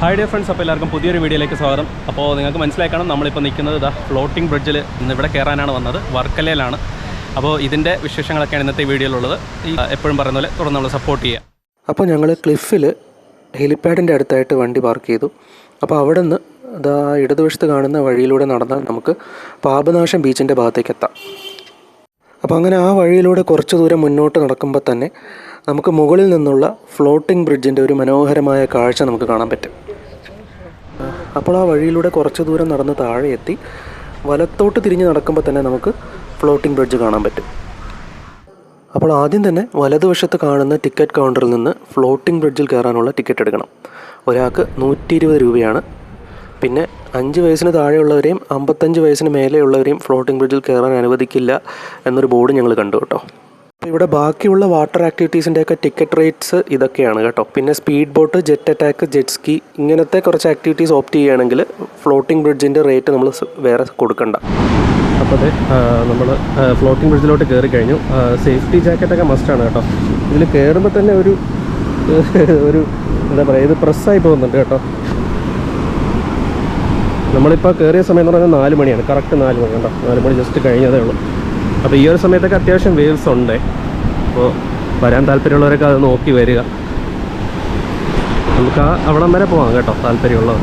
Hi dear friends, അപ്പോൾ എല്ലാവർക്കും പുതിയൊരു വീഡിയോയിലേക്ക് സ്വാഗതം. അപ്പോൾ നിങ്ങൾക്ക് മനസ്സിലാക്കണം, നമ്മളിപ്പോൾ നിൽക്കുന്നത് ഫ്ലോട്ടിംഗ് ബ്രിഡ്ജിൽ ഇന്ന് ഇവിടെ കയറാനാണ് വന്നത്, വർക്കലയിലാണ്. അപ്പോൾ ഇതിൻ്റെ വിശേഷങ്ങളൊക്കെയാണ് ഇന്നത്തെ വീഡിയോയിലുള്ളത്. എപ്പോഴും പറയുന്ന പോലെ തുടർന്ന് നമ്മൾ സപ്പോർട്ട് ചെയ്യുക. അപ്പോൾ ഞങ്ങൾ ക്ലിഫിൽ ഹെലിപ്പാഡിൻ്റെ അടുത്തായിട്ട് വണ്ടി പാർക്ക് ചെയ്തു. അപ്പോൾ അവിടെ നിന്ന് ഇടതുവശത്ത് കാണുന്ന വഴിയിലൂടെ നടന്നാൽ നമുക്ക് പാപനാശം ബീച്ചിൻ്റെ ഭാഗത്തേക്ക് എത്താം. അപ്പോൾ അങ്ങനെ ആ വഴിയിലൂടെ കുറച്ച് ദൂരം മുന്നോട്ട് നടക്കുമ്പോൾ തന്നെ നമുക്ക് മുകളിൽ നിന്നുള്ള ഫ്ലോട്ടിംഗ് ബ്രിഡ്ജിൻ്റെ ഒരു മനോഹരമായ കാഴ്ച നമുക്ക് കാണാൻ പറ്റും. അപ്പോൾ ആ വഴിയിലൂടെ കുറച്ച് ദൂരം നടന്ന് താഴെ എത്തി വലത്തോട്ട് തിരിഞ്ഞ് നടക്കുമ്പോൾ തന്നെ നമുക്ക് ഫ്ലോട്ടിംഗ് ബ്രിഡ്ജ് കാണാൻ പറ്റും. അപ്പോൾ ആദ്യം തന്നെ വലതുവശത്ത് കാണുന്ന ടിക്കറ്റ് കൗണ്ടറിൽ നിന്ന് ഫ്ലോട്ടിംഗ് ബ്രിഡ്ജിൽ കയറാനുള്ള ടിക്കറ്റ് എടുക്കണം. ഒരാൾക്ക് 120 രൂപയാണ്. പിന്നെ 5 വയസ്സിന് താഴെയുള്ളവരെയും 55 വയസ്സിന് മേലെയുള്ളവരെയും ഫ്ലോട്ടിംഗ് ബ്രിഡ്ജിൽ കയറാൻ അനുവദിക്കില്ല എന്നൊരു ബോർഡ് ഞങ്ങൾ കണ്ടു കേട്ടോ. അപ്പോൾ ഇവിടെ ബാക്കിയുള്ള വാട്ടർ ആക്ടിവിറ്റീസിൻ്റെയൊക്കെ ടിക്കറ്റ് റേറ്റ്സ് ഇതൊക്കെയാണ് കേട്ടോ. പിന്നെ speed boat, jet attack, jet ski ഇങ്ങനത്തെ കുറച്ച് ആക്ടിവിറ്റീസ് ഓപ്റ്റ് ചെയ്യുകയാണെങ്കിൽ ഫ്ലോട്ടിംഗ് ബ്രിഡ്ജിൻ്റെ റേറ്റ് നമ്മൾ വേറെ കൊടുക്കണ്ട. അപ്പോൾ അതെ, നമ്മൾ ഫ്ലോട്ടിംഗ് ബ്രിഡ്ജിലോട്ട് കയറി കഴിഞ്ഞു. സേഫ്റ്റി ജാക്കറ്റൊക്കെ മസ്റ്റാണ് കേട്ടോ. ഇതിൽ കയറുമ്പോൾ തന്നെ ഒരു എന്താ പറയുക, ഇത് പ്രസ്സായി പോകുന്നുണ്ട് കേട്ടോ. നമ്മളിപ്പോൾ കയറിയ സമയം എന്ന് പറഞ്ഞാൽ 4 മണിയാണ്, കറക്റ്റ് 4 മണി കേട്ടോ. 4 മണി ജസ്റ്റ് കഴിഞ്ഞതേ ഉള്ളൂ. അപ്പോൾ ഈ ഒരു സമയത്തൊക്കെ അത്യാവശ്യം വേവ്സ് ഉണ്ട്. അപ്പോൾ വരാൻ താല്പര്യമുള്ളവരൊക്കെ അത് നോക്കി വരിക. നമുക്ക് അവിടം വരെ പോകാം കേട്ടോ, താല്പര്യമുള്ളവർ.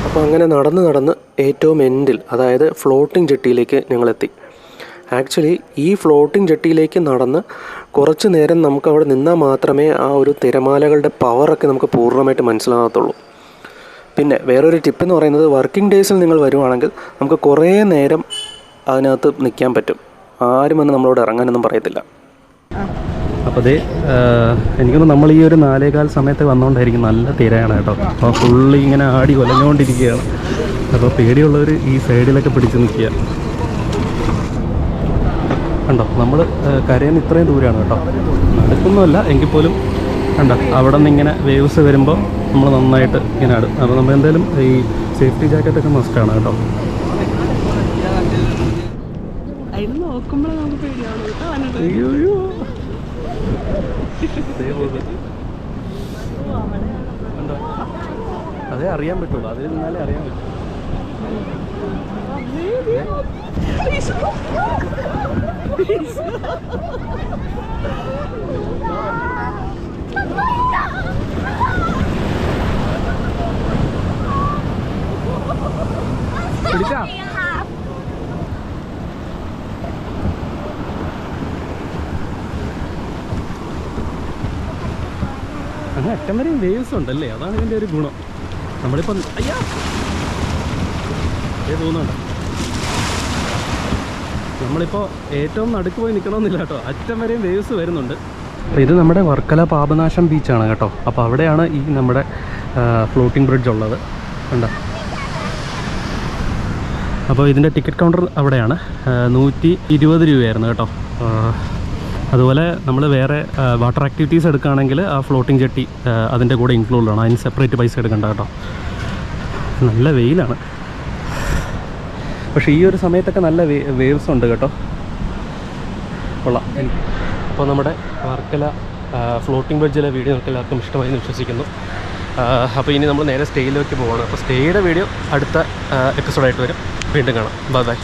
അപ്പോൾ അങ്ങനെ നടന്ന് ഏറ്റവും എൻഡിൽ, അതായത് ഫ്ലോട്ടിംഗ് ജെട്ടിയിലേക്ക് ഞങ്ങളെത്തി. ആക്ച്വലി ഈ ഫ്ലോട്ടിംഗ് ജെട്ടിയിലേക്ക് നടന്ന് കുറച്ച് നേരം നമുക്ക് അവിടെ നിന്നാൽ മാത്രമേ ആ ഒരു തിരമാലകളുടെ പവറൊക്കെ നമുക്ക് പൂർണ്ണമായിട്ട് മനസ്സിലാകത്തുള്ളൂ. പിന്നെ വേറൊരു ടിപ്പ് എന്ന് പറയുന്നത്, വർക്കിംഗ് ഡേയ്സിൽ നിങ്ങൾ വരുവാണെങ്കിൽ നമുക്ക് കുറേ നേരം അതിനകത്ത് നിൽക്കാൻ പറ്റും. ആരും വന്ന് നമ്മളോട് ഇറങ്ങാനൊന്നും പറയത്തില്ല. അപ്പോൾ അതേ, എനിക്കൊന്ന് നമ്മൾ ഈ ഒരു 4:15 സമയത്ത് വന്നുകൊണ്ടായിരിക്കും നല്ല തിരയാണ് കേട്ടോ. അപ്പോൾ ഫുള്ളി ഇങ്ങനെ ആടി കൊലഞ്ഞുകൊണ്ടിരിക്കുകയാണ്. അപ്പോൾ പേടിയുള്ളവർ ഈ സൈഡിലൊക്കെ പിടിച്ച് നിൽക്കുക. കണ്ടോ, നമ്മൾ കരയിൽ ഇത്രയും ദൂരമാണ് കേട്ടോ. നടക്കുന്നതല്ല എങ്കിൽ പോലും കണ്ടോ, അവിടെ നിന്ന് ഇങ്ങനെ വേവ്സ് വരുമ്പോൾ നമ്മൾ നന്നായിട്ട് ഇങ്ങനെ ആടും. അപ്പോൾ നമ്മൾ എന്തായാലും ഈ സേഫ്റ്റി ജാക്കറ്റൊക്കെ മസ്റ്റാണ് കേട്ടോ. അയ്യോ, കണ്ടോ, അതേ അറിയാൻ പറ്റുള്ളൂ, അതിൽ നിന്നാലേ അറിയാൻ പറ്റും. പിടിച്ചാ അങ്ങനെ അറ്റം വരെയും വേവ്സ് ഉണ്ടല്ലേ, അതാണ് ഇതിൻ്റെ ഒരു ഗുണം. നമ്മളിപ്പം അയ്യാ തോന്നുന്നുണ്ട്, നമ്മളിപ്പോൾ ഏറ്റവും നടുക്ക് പോയി നിൽക്കണമെന്നില്ല കേട്ടോ, അറ്റം വരെയും വേവ്സ് വരുന്നുണ്ട്. ഇത് നമ്മുടെ വർക്കല പാപനാശം ബീച്ചാണ് കേട്ടോ. അപ്പോൾ അവിടെയാണ് ഈ നമ്മുടെ ഫ്ലോട്ടിംഗ് ബ്രിഡ്ജ് ഉള്ളത്, കണ്ടോ. അപ്പോൾ ഇതിൻ്റെ ടിക്കറ്റ് കൗണ്ടർ അവിടെയാണ്. 120 രൂപയായിരുന്നു കേട്ടോ. അതുപോലെ നമ്മൾ വേറെ വാട്ടർ ആക്ടിവിറ്റീസ് എടുക്കുകയാണെങ്കിൽ ആ ഫ്ലോട്ടിംഗ് ജെട്ടി അതിൻ്റെ കൂടെ ഇൻക്ലൂഡ് ആണ്, അതിന് സെപ്പറേറ്റ് പൈസ എടുക്കണ്ട കേട്ടോ. നല്ല വെയിലാണ്, പക്ഷേ ഈ ഒരു സമയത്തൊക്കെ നല്ല വേവ്സ് ഉണ്ട് കേട്ടോ. കൊള്ളാം. അപ്പോൾ നമ്മുടെ വർക്കല ഫ്ലോട്ടിംഗ് ബ്രിഡ്ജിലെ വീഡിയോ നിങ്ങൾക്ക് എല്ലാവർക്കും ഇഷ്ടമായി എന്ന് വിശ്വസിക്കുന്നു. അപ്പോൾ ഇനി നമ്മൾ നേരെ സ്റ്റേയിലേക്ക് പോവുകയാണ്. അപ്പോൾ സ്റ്റേയുടെ വീഡിയോ അടുത്ത എപ്പിസോഡായിട്ട് വരും. വീണ്ടും കാണാം. Bye bye.